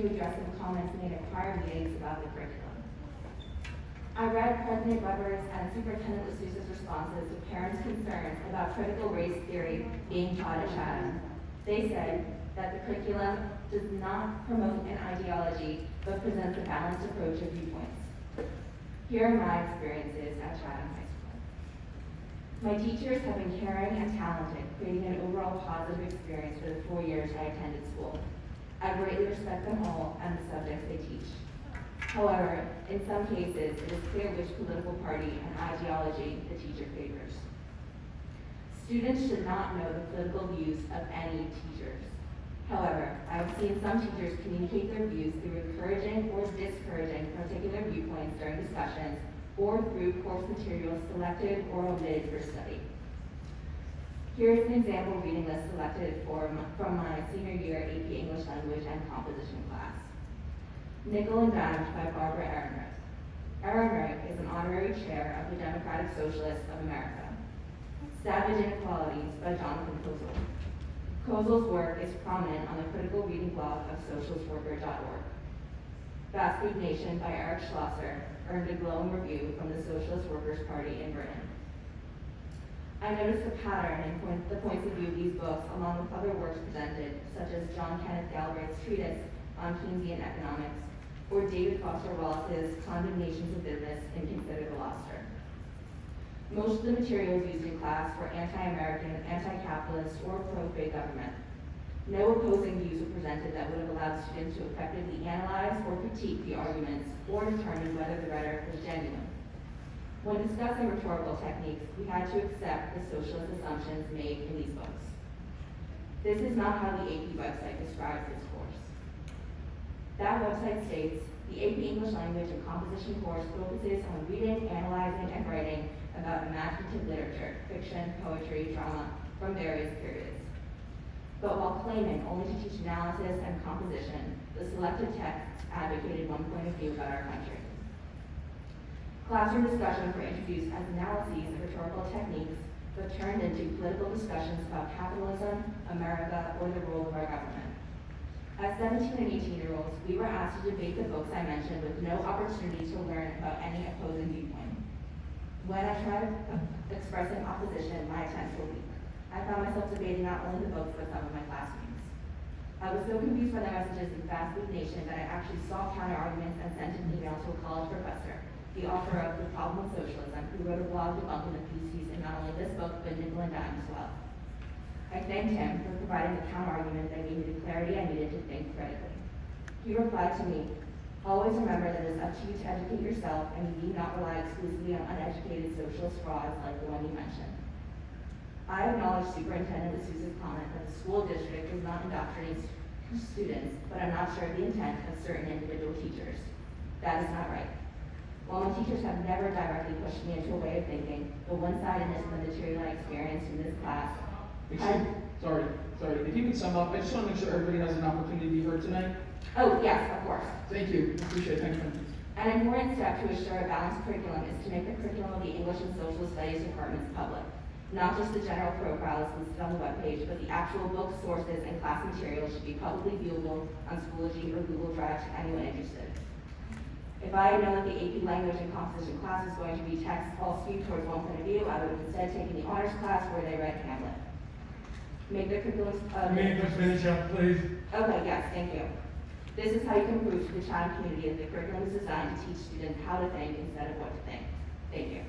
to address some comments made at prior meetings about the curriculum. I read President Weber's and Superintendent D'Souza's responses to parents' concerns about critical race theory being taught at Chatham. They said that the curriculum does not promote an ideology, but presents a balanced approach of viewpoints. Here are my experiences at Chatham High School. My teachers have been caring and talented, creating an overall positive experience for the 4 years I attended school. I greatly respect them all and the subjects they teach. However, in some cases, it is clear which political party and ideology the teacher favors. Students should not know the political views of any teachers. However, I have seen some teachers communicate their views through encouraging or discouraging particular viewpoints during discussions or through course materials selected or omitted for study. Here is an example reading list selected from my senior year AP English Language and Composition class. Nickel and Dimed by Barbara Ehrenreich. Ehrenreich is an honorary chair of the Democratic Socialists of America. Savage Inequalities by Jonathan Kozol. Kozol's work is prominent on the critical reading blog of socialistworker.org. Fast Food Nation by Eric Schlosser earned a glowing review from the Socialist Workers' Party in Britain. I noticed a pattern in the points of view of these books along with other works presented, such as John Kenneth Galbraith's treatise on Keynesian economics, or David Foster Wallace's Condemnations of Business in Consider the Loster. Most of the materials used in class were anti-American, anti-capitalist, or pro-big government. No opposing views were presented that would have allowed students to effectively analyze or critique the arguments or determine whether the rhetoric was genuine. When discussing rhetorical techniques, we had to accept the socialist assumptions made in these books. This is not how the AP website describes this course. That website states, the AP English Language and Composition course focuses on reading, analyzing, and writing about imaginative literature, fiction, poetry, drama, from various periods. But while claiming only to teach analysis and composition, the selected texts advocated one point of view about our country. Classroom discussions were introduced as analyses of rhetorical techniques, but turned into political discussions about capitalism, America, or the role of our government. As 17 and 18-year-olds, we were asked to debate the books I mentioned with no opportunity to learn about any opposing viewpoint. When I tried expressing opposition, my attempts were weak. I found myself debating not only the books, but some of my classmates. I was so confused by the messages in Fast Food Nation that I actually saw counter-arguments and sent an email to a college professor, the author of The Problem of Socialism, who wrote a blog debunking the theses in not only this book, but Nickel and Dime as well. I thanked him for providing the counter-argument that gave me the clarity I needed to think critically. He replied to me, always remember that it is up to you to educate yourself, and you need not rely exclusively on uneducated socialist frauds like the one you mentioned. I acknowledge Superintendent D'Souza's comment that the school district does not indoctrinate students, but I'm not sure of the intent of certain individual teachers. That is not right. While my teachers have never directly pushed me into a way of thinking, the one-sidedness of the material I experienced in this class Sorry. If you can sum up, I just want to make sure everybody has an opportunity to be heard tonight. Oh, yes, of course. Thank you. Appreciate it. Thanks, Brenda. An important step to assure a balanced curriculum is to make the curriculum of the English and Social Studies departments public. Not just the general profiles listed on the webpage, but the actual book sources and class materials should be publicly viewable on Schoology or Google Drive to anyone interested. If I had known that the AP Language and Composition class was going to be text all skewed towards one point of view, I would have instead taken the honors class where they read Hamlet. Make the curriculum... May I just finish up, please? Okay, yes, thank you. This is how you can prove to the Chatham community that the curriculum is designed to teach students how to think instead of what to think. Thank you.